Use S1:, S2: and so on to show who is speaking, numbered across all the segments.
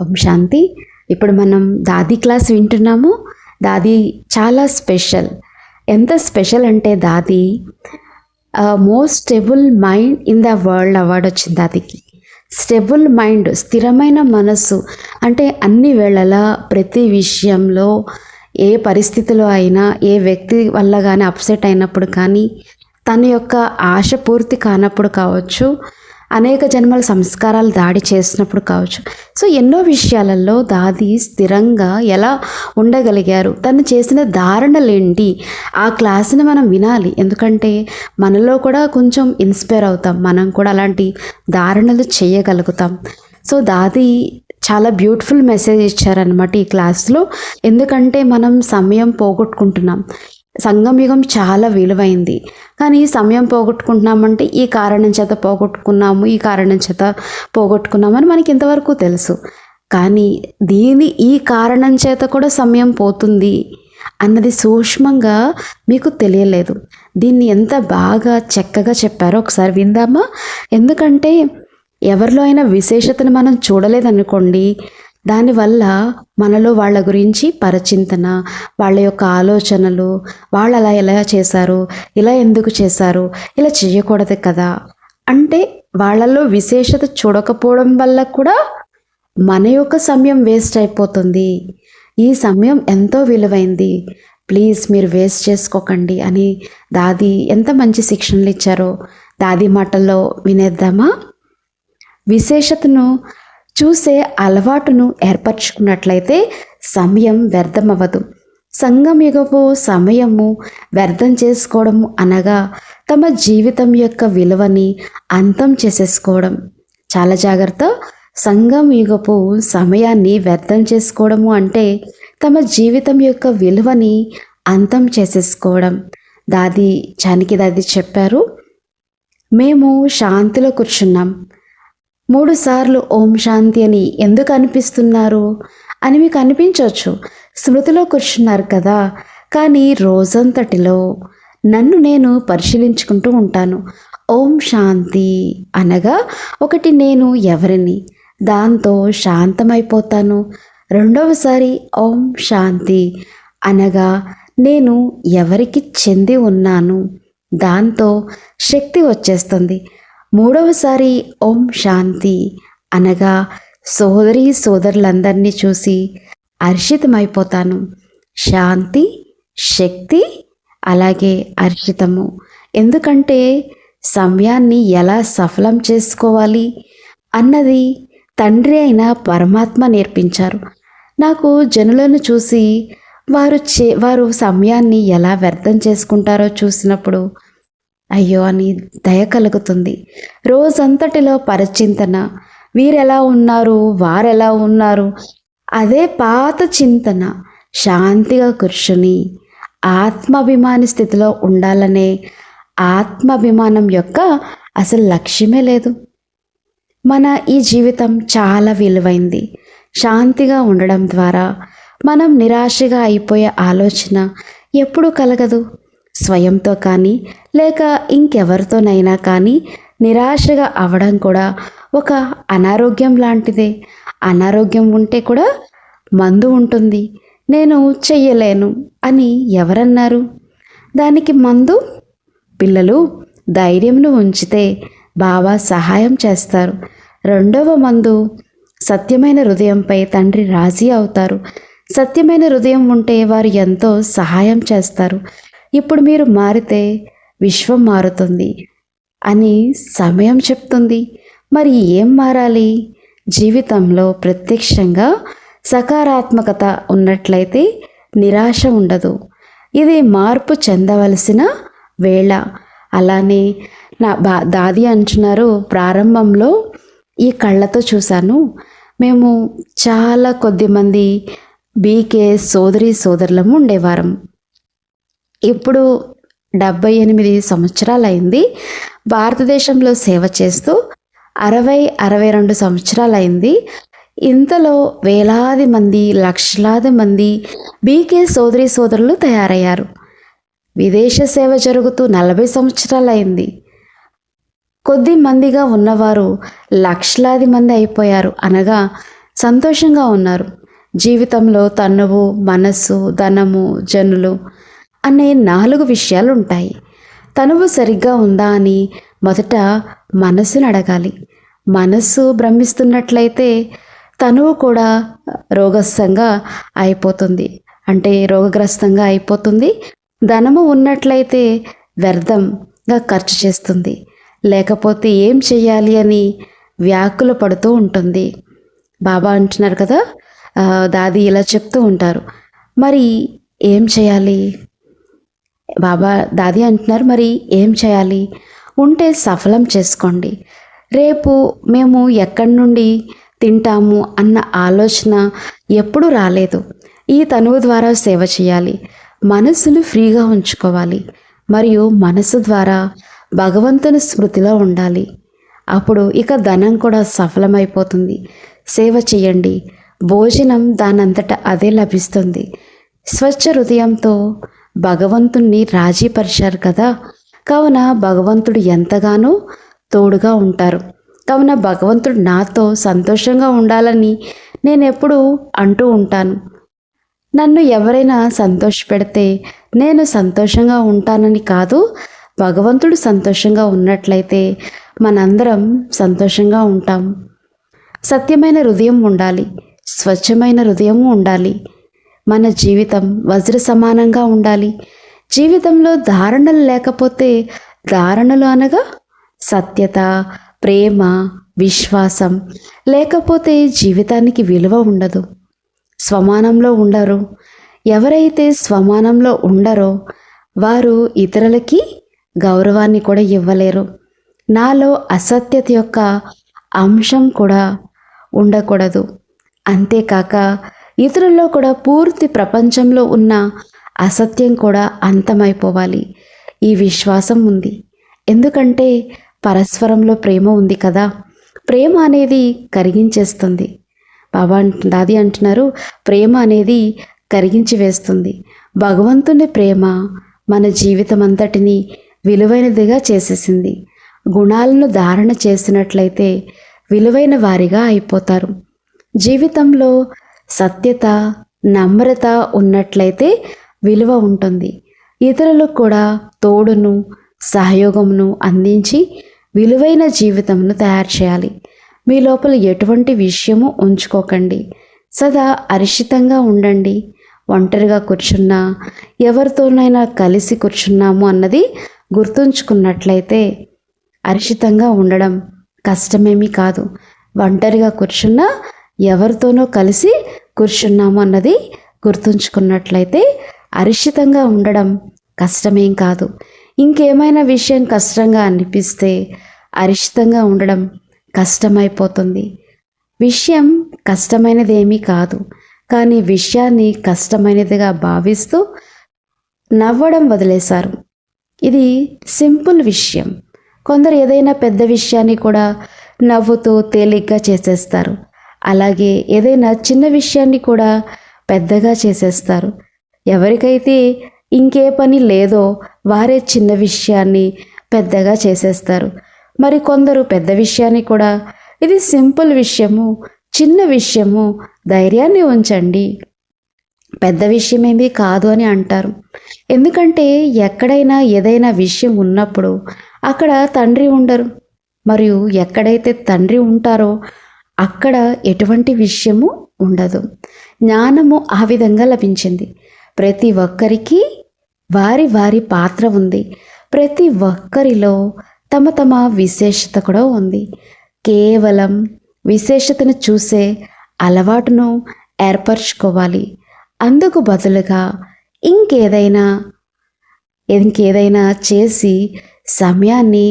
S1: ఓం శాంతి. ఇప్పుడు మనం దాది క్లాస్ వింటున్నాము. దాది చాలా స్పెషల్. ఎంత స్పెషల్ అంటే దాది most stable mind in the world award వచ్చింది దాదికి. స్టెబుల్ మైండ్, స్థిరమైన మనస్సు అంటే అన్ని వేళలా ప్రతి విషయంలో ఏ పరిస్థితిలో అయినా ఏ వ్యక్తి వల్ల కానీ అప్సెట్ అయినప్పుడు కానీ తన యొక్క ఆశ పూర్తి కానప్పుడు కావచ్చు, అనేక జన్మల సంస్కారాలు దాడి చేసినప్పుడు కావచ్చు. సో ఎన్నో విషయాలలో దాది స్థిరంగా ఎలా ఉండగలిగారు, తను చేసిన ధారణలేంటి, ఆ క్లాసుని మనం వినాలి. ఎందుకంటే మనలో కూడా కొంచెం ఇన్స్పైర్ అవుతాం, మనం కూడా అలాంటి ధారణలు చేయగలుగుతాం. సో దాది చాలా బ్యూటిఫుల్ మెసేజ్ ఇచ్చారనమాట ఈ క్లాస్లో. ఎందుకంటే మనం సమయం పోగొట్టుకుంటున్నాం. సంగమయుగం చాలా విలువైంది, కానీ సమయం పోగొట్టుకుంటున్నామంటే ఈ కారణం చేత పోగొట్టుకున్నాము, ఈ కారణం చేత పోగొట్టుకున్నామని మనకి ఇంతవరకు తెలుసు. కానీ ఈ కారణం చేత కూడా సమయం పోతుంది అన్నది సూక్ష్మంగా మీకు తెలియలేదు. దీన్ని ఎంత బాగా చక్కగా చెప్పారో ఒకసారి విందామా? ఎందుకంటే ఎవరిలో అయినా విశేషతను మనం చూడలేదనుకోండి, దానివల్ల మనలో వాళ్ళ గురించి పరచింతన, వాళ్ళ యొక్క ఆలోచనలు, వాళ్ళు అలా ఎలా చేశారు, ఇలా ఎందుకు చేశారు, ఇలా చేయకూడదు కదా అంటే వాళ్ళలో విశేషత చూడకపోవడం వల్ల కూడా మన యొక్క సమయం వేస్ట్ అయిపోతుంది. ఈ సమయం ఎంతో విలువైంది, ప్లీజ్ మీరు వేస్ట్ చేసుకోకండి అని దాది ఎంత మంచి శిక్షణలు ఇచ్చారో దాది మాటల్లో వినేద్దామా? విశేషతను చూసే అలవాటును ఏర్పరచుకున్నట్లయితే సమయం వ్యర్థమవ్వదు. సంగమయుగపు సమయము వ్యర్థం చేసుకోవడము అనగా తమ జీవితం యొక్క విలువని అంతం చేసేసుకోవడం. చాలా జాగ్రత్త. సంగమయుగపు సమయాన్ని వ్యర్థం చేసుకోవడము అంటే తమ జీవితం యొక్క విలువని అంతం చేసేసుకోవడం. జానకి దాది చెప్పారు, మేము శాంతిలో కూర్చున్నాం, 3 సార్లు ఓం శాంతి అని ఎందుకు అనిపిస్తున్నారు అని మీకు అనిపించవచ్చు. స్మృతిలో కూర్చున్నారు కదా, కానీ రోజంతటిలో నన్ను నేను పరిశీలించుకుంటూ ఉంటాను. ఓం శాంతి అనగా ఒకటి, నేను ఎవరిని, దాంతో శాంతమైపోతాను. రెండవసారి ఓం శాంతి అనగా నేను ఎవరికి చెంది ఉన్నాను, దాంతో శక్తి వచ్చేస్తుంది. మూడవసారి ఓం శాంతి అనగా సోదరులందరినీ చూసి హర్షితమైపోతాను. శాంతి, శక్తి, అలాగే హర్షితము. ఎందుకంటే సమయాన్ని ఎలా సఫలం చేసుకోవాలి అన్నది తండ్రి అయిన పరమాత్మ నేర్పించారు. నాకు జనులను చూసి వారు సమయాన్ని ఎలా వ్యర్థం చేసుకుంటారో చూసినప్పుడు అయ్యో అని దయ కలుగుతుంది. రోజంతటిలో పరచింతన, వీరెలా ఉన్నారు, వారెలా ఉన్నారు, అదే పాత చింతన. శాంతిగా కూర్చుని ఆత్మాభిమాని స్థితిలో ఉండాలనే ఆత్మాభిమానం యొక్క అసలు లక్ష్యమే లేదు. మన ఈ జీవితం చాలా విలువైంది. శాంతిగా ఉండడం ద్వారా మనం నిరాశగా అయిపోయే ఆలోచన ఎప్పుడూ కలగదు. స్వయంతో కానీ లేక ఇంకెవరితోనైనా కానీ నిరాశగా అవ్వడం కూడా ఒక అనారోగ్యం లాంటిదే. అనారోగ్యం ఉంటే కూడా మందు ఉంటుంది. నేను చెయ్యలేను అని ఎవరన్నారు? దానికి మందు పిల్లలు ధైర్యంను ఉంచితే బాబా సహాయం చేస్తారు. రెండవ మందు సత్యమైన హృదయంపై తండ్రి రాజీ అవుతారు. సత్యమైన హృదయం ఉంటే వారు ఎంతో సహాయం చేస్తారు. ఇప్పుడు మీరు మారితే విశ్వం మారుతుంది అని సమయం చెప్తుంది. మరి ఏం మారాలి? జీవితంలో ప్రత్యక్షంగా సకారాత్మకత ఉన్నట్లయితే నిరాశ ఉండదు. ఇది మార్పు చెందవలసిన వేళ. అలానే దాది అంటున్నారు, ప్రారంభంలో ఈ కళ్ళతో చూశాను. మేము చాలా కొద్దిమంది బీకే సోదరులము ఉండేవారం. ఇప్పుడు 78 సంవత్సరాలైంది. భారతదేశంలో సేవ చేస్తూ 62 సంవత్సరాలైంది. ఇంతలో వేలాది మంది, లక్షలాది మంది బీకే సోదరులు తయారయ్యారు. విదేశ సేవ జరుగుతూ 40 సంవత్సరాలైంది. కొద్ది మందిగా ఉన్నవారు లక్షలాది మంది అయిపోయారు. అనగా సంతోషంగా ఉన్నారు. జీవితంలో తనువు, మనస్సు, ధనము, జనులు అనే 4 విషయాలు ఉంటాయి. తనువు సరిగ్గా ఉందా అని మొదట మనస్సును అడగాలి. మనస్సు భ్రమిస్తున్నట్లయితే తనువు కూడా రోగస్థంగా అయిపోతుంది, అంటే రోగగ్రస్తంగా అయిపోతుంది. ధనము ఉన్నట్లయితే వ్యర్థంగా ఖర్చు చేస్తుంది, లేకపోతే ఏం చెయ్యాలి అని వ్యాకుల పడుతూ ఉంటుంది. బాబా అంటున్నారు కదా, దాది ఇలా చెప్తూ ఉంటారు, మరి ఏం చేయాలి? బాబా దాది అంటున్నారు, మరి ఏం చేయాలి? ఉంటే సఫలం చేసుకోండి. రేపు మేము ఎక్కడి నుండి తింటాము అన్న ఆలోచన ఎప్పుడూ రాలేదు. ఈ తనువు ద్వారా సేవ చేయాలి. మనసును ఫ్రీగా ఉంచుకోవాలి మరియు మనసు ద్వారా భగవంతుని స్మృతిలో ఉండాలి. అప్పుడు ఇక ధనం కూడా సఫలమైపోతుంది. సేవ చేయండి, భోజనం దానంతట అదే లభిస్తుంది. స్వచ్ఛ హృదయంతో భగవంతుణ్ణి రాజీపరిచారు కదా, కావున భగవంతుడు ఎంతగానో తోడుగా ఉంటారు. కావున భగవంతుడు నాతో సంతోషంగా ఉండాలని నేను ఎప్పుడూ అంటూ ఉంటాను. నన్ను ఎవరైనా సంతోషపెడితే నేను సంతోషంగా ఉంటానని కాదు, భగవంతుడు సంతోషంగా ఉన్నట్లయితే మనందరం సంతోషంగా ఉంటాం. సత్యమైన హృదయం ఉండాలి, స్వచ్ఛమైన హృదయం ఉండాలి. మన జీవితం వజ్ర సమానంగా ఉండాలి. జీవితంలో ధారణలు లేకపోతే, ధారణలు అనగా సత్యత, ప్రేమ, విశ్వాసం లేకపోతే జీవితానికి విలువ ఉండదు. స్వమానంలో ఉండరు. ఎవరైతే స్వమానంలో ఉండరో వారు ఇతరులకి గౌరవాన్ని కూడా ఇవ్వలేరు. నాలో అసత్యత యొక్క అంశం కూడా ఉండకూడదు. అంతేకాక ఇతరుల్లో కూడా పూర్తి ప్రపంచంలో ఉన్న అసత్యం కూడా అంతమైపోవాలి. ఈ విశ్వాసం ఉంది, ఎందుకంటే పరస్పరంలో ప్రేమ ఉంది కదా. ప్రేమ అనేది కరిగించేస్తుంది. బాబా దాది అంటున్నారు, ప్రేమ అనేది కరిగించి వేస్తుంది. భగవంతుని ప్రేమ మన జీవితం అంతటిని విలువైనదిగా చేసేసింది. గుణాలను ధారణ చేసినట్లయితే విలువైన వారిగా అయిపోతారు. జీవితంలో సత్యత, నమ్రత ఉన్నట్లయితే విలువ ఉంటుంది. ఇతరులకు కూడా తోడును, సహయోగమును అందించి విలువైన జీవితంను తయారు చేయాలి. మీ లోపల ఎటువంటి విషయము ఉంచుకోకండి. సదా అరిషితంగా ఉండండి. ఒంటరిగా కూర్చున్నా, ఎవరితోనైనా కలిసి కూర్చున్నాము అన్నది గుర్తుంచుకున్నట్లయితే అరిషితంగా ఉండడం కష్టమేమీ కాదు. ఒంటరిగా కూర్చున్నా, ఎవరితోనో కలిసి కూర్చున్నాము అన్నది గుర్తుంచుకున్నట్లయితే అరిషితంగా ఉండడం కష్టమేం కాదు. ఇంకేమైనా విషయం కష్టంగా అనిపిస్తే అరిషితంగా ఉండడం కష్టమైపోతుంది. విషయం కష్టమైనదేమీ కాదు, కానీ విషయాన్ని కష్టమైనదిగా భావిస్తూ నవ్వడం వదిలేశారు. ఇది సింపుల్ విషయం. కొందరు ఏదైనా పెద్ద విషయాన్ని కూడా నవ్వుతూ తేలిగ్గా చేసేస్తారు. అలాగే ఏదైనా చిన్న విషయాన్ని కూడా పెద్దగా చేసేస్తారు. ఎవరికైతే ఇంకే పని లేదో వారే చిన్న విషయాన్ని పెద్దగా చేసేస్తారు. మరి కొందరు పెద్ద విషయాన్ని కూడా ఇది సింపుల్ విషయము, చిన్న విషయము, ధైర్యాన్ని ఉంచండి, పెద్ద విషయమేమీ కాదు అని అంటారు. ఎందుకంటే ఎక్కడైనా ఏదైనా విషయం ఉన్నప్పుడు అక్కడ తండ్రి ఉండరు. మరియు ఎక్కడైతే తండ్రి ఉంటారో అక్కడ ఎటువంటి విషయము ఉండదు. జ్ఞానము ఆ విధంగా లభించింది. ప్రతి ఒక్కరికి వారి వారి పాత్ర ఉంది. ప్రతి ఒక్కరిలో తమ తమ విశేషత కూడా ఉంది. కేవలం విశేషతను చూసే అలవాటును ఏర్పరచుకోవాలి. అందుకు బదులుగా ఇంకేదైనా చేసి సమయాన్ని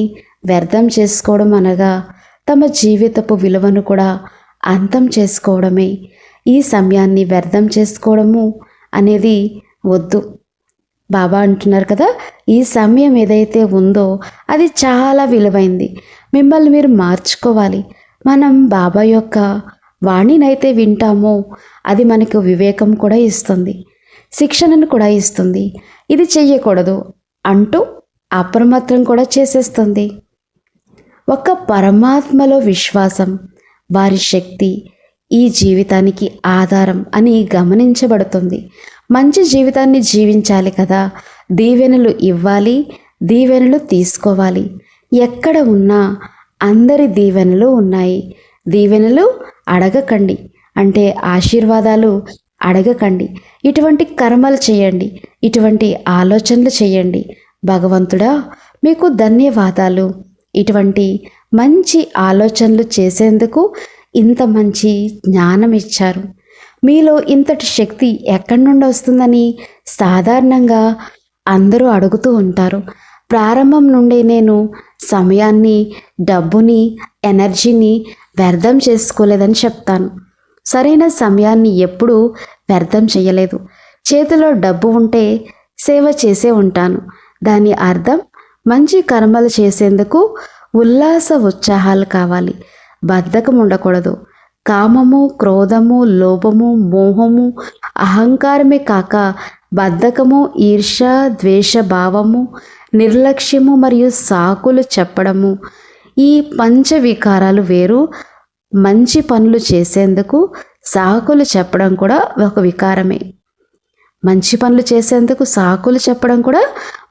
S1: వ్యర్థం చేసుకోవడం అనగా తమ జీవితపు విలువను కూడా అంతం చేసుకోవడమే. ఈ సమయాన్ని వ్యర్థం చేసుకోవడము అనేది వద్దు. బాబా అంటున్నారు కదా, ఈ సమయం ఏదైతే ఉందో అది చాలా విలువైంది. మిమ్మల్ని మీరు మార్చుకోవాలి. మనం బాబా యొక్క వాణినైతే వింటామో అది మనకు వివేకం కూడా ఇస్తుంది, శిక్షణను కూడా ఇస్తుంది. ఇది చెయ్యకూడదు అంటూ అప్రమత్తం కూడా చేసేస్తుంది. ఒక పరమాత్మలో విశ్వాసం, వారి శక్తి ఈ జీవితానికి ఆధారం అని గమనించబడుతుంది. మంచి జీవితాన్ని జీవించాలి కదా, దీవెనలు ఇవ్వాలి, దీవెనలు తీసుకోవాలి. ఎక్కడ ఉన్నా అందరి దీవెనలు ఉన్నాయి. దీవెనలు అడగకండి, అంటే ఆశీర్వాదాలు అడగకండి. ఇటువంటి కర్మలు చేయండి, ఇటువంటి ఆలోచనలు చేయండి. భగవంతుడా మీకు ధన్యవాదాలు, ఇటువంటి మంచి ఆలోచనలు చేసేందుకు ఇంత మంచి జ్ఞానం ఇచ్చారు. మీలో ఇంతటి శక్తి ఎక్కడి నుండి వస్తుందని సాధారణంగా అందరూ అడుగుతూ ఉంటారు. ప్రారంభం నుండి నేను సమయాన్ని, డబ్బుని, ఎనర్జీని వ్యర్థం చేసుకోలేదని చెప్తాను. సరైన సమయాన్ని ఎప్పుడూ వ్యర్థం చేయలేదు. చేతిలో డబ్బు ఉంటే సేవ చేసే ఉంటాను. దాని అర్థం మంచి కర్మలు చేసేందుకు ఉల్లాస ఉత్సాహాలు కావాలి, బద్ధకం ఉండకూడదు. కామము, క్రోధము, లోభము, మోహము, అహంకారమే కాక బద్ధకము, ఈర్ష, ద్వేష భావము, నిర్లక్ష్యము మరియు సాకులు చెప్పడము, ఈ పంచవికారాలు వేరు. మంచి పనులు చేసేందుకు సాకులు చెప్పడం కూడా ఒక వికారమే. మంచి పనులు చేసేందుకు సాకులు చెప్పడం కూడా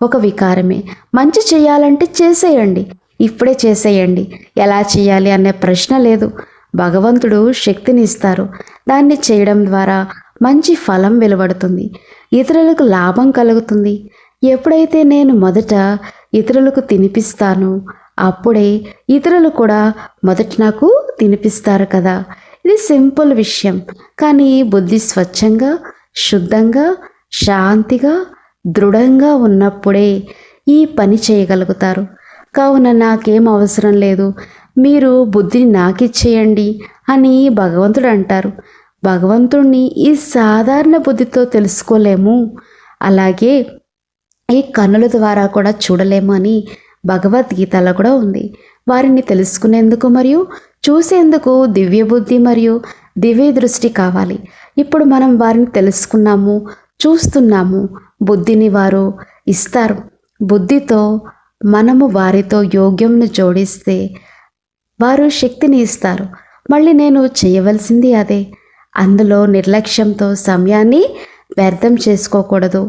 S1: ఒక వికారమే. మంచి చేయాలంటే చేసేయండి, ఇప్పుడే చేసేయండి. ఎలా చేయాలి అనే ప్రశ్న లేదు. భగవంతుడు శక్తిని ఇస్తారు. దాన్ని చేయడం ద్వారా మంచి ఫలం వెలువడుతుంది, ఇతరులకు లాభం కలుగుతుంది. ఎప్పుడైతే నేను మొదట ఇతరులకు తినిపిస్తానో అప్పుడే ఇతరులు కూడా మొదట నాకు తినిపిస్తారు కదా. ఇది సింపుల్ విషయం, కానీ బుద్ధి స్వచ్ఛంగా, శుద్ధంగా, శాంతిగా, దృఢంగా ఉన్నప్పుడే ఈ పని చేయగలుగుతారు. కావున నాకేం అవసరం లేదు, మీరు బుద్ధిని నాకిచ్చేయండి అని భగవంతుడు అంటారు. భగవంతుణ్ణి ఈ సాధారణ బుద్ధితో తెలుసుకోలేము, అలాగే ఈ కన్నుల ద్వారా కూడా చూడలేము అని భగవద్గీతలో కూడా ఉంది. వారిని తెలుసుకునేందుకు మరియు చూసేందుకు దివ్య బుద్ధి మరియు దివ్య దృష్టి కావాలి. ఇప్పుడు మనం వారిని తెలుసుకున్నాము, చూస్తున్నాము. బుద్ధిని వారు ఇస్తారు. బుద్ధితో మనము వారితో యోగ్యంను జోడిస్తే వారు శక్తిని ఇస్తారు. మళ్ళీ నేను చేయవలసింది అదే. అందులో నిర్లక్ష్యంతో సమయాన్ని వ్యర్థం చేసుకోకూడదు.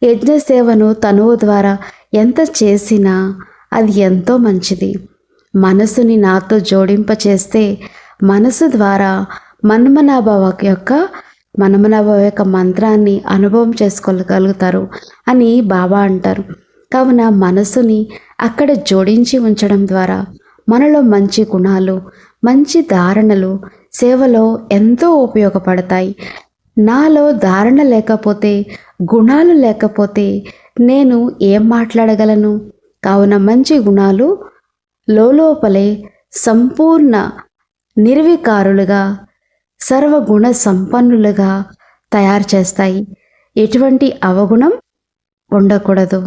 S1: యజ్ఞసేవను తనువు ద్వారా ఎంత చేసినా అది ఎంతో మంచిది. మనసుని నాతో జోడింపచేస్తే మనసు ద్వారా మన్మనాభవ యొక్క మంత్రాన్ని అనుభవం చేసుకోగలుగుతారు అని బాబా అంటారు. కావున మనసుని అక్కడ జోడించి ఉంచడం ద్వారా మనలో మంచి గుణాలు, మంచి ధారణలు సేవలో ఎంతో ఉపయోగపడతాయి. నాలో ధారణ లేకపోతే, గుణాలు లేకపోతే నేను ఏం మాట్లాడగలను? కావున మంచి గుణాలు లోపలే సంపూర్ణ నిర్వికారులుగా, సర్వగుణ సంపన్నులుగా తయారు చేస్తాయి. ఎటువంటి అవగుణం ఉండకూడదు,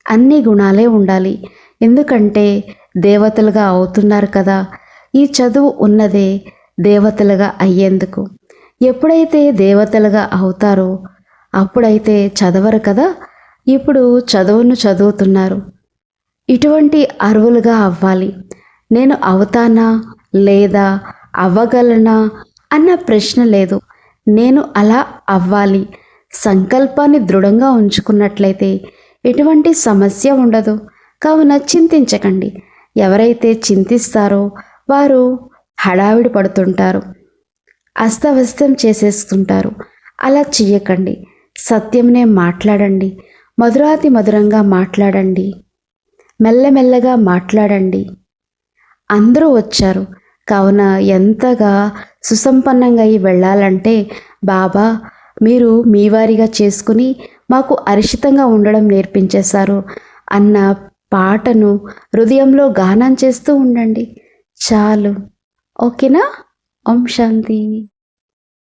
S1: అన్ని గుణాలే ఉండాలి. ఎందుకంటే దేవతలుగా అవుతున్నారు కదా. ఈ చదువు ఉన్నదే దేవతలుగా అయ్యేందుకు. ఎప్పుడైతే దేవతలుగా అవుతారో అప్పుడైతే చదవరు కదా. ఇప్పుడు చదువుతున్నారు. ఇటువంటి అర్హులుగా అవ్వాలి. నేను అవుతానా లేదా అవ్వగలనా అన్న ప్రశ్న లేదు. నేను అలా అవ్వాలి. సంకల్పాన్ని దృఢంగా ఉంచుకున్నట్లయితే ఎటువంటి సమస్య ఉండదు. కావున చింతించకండి. ఎవరైతే చింతిస్తారో వారు హడావిడి పడుతుంటారు, అస్తవ్యస్తం చేసేస్తుంటారు. అలా చెయ్యకండి. సత్యంనే మాట్లాడండి. మధురాతి మధురంగా మాట్లాడండి. మెల్లమెల్లగా మాట్లాడండి. అందరూ వచ్చారు కావున ఎంతగా సుసంపన్నంగా అయి వెళ్ళాలంటే బాబా మీరు మీ వారిగా చేసుకుని మాకు అరిషితంగా ఉండడం నేర్పించేశారు అన్న పాటను హృదయంలో గానం చేస్తూ ఉండండి. చాలు. ఓకేనా? ఓం శాంతి.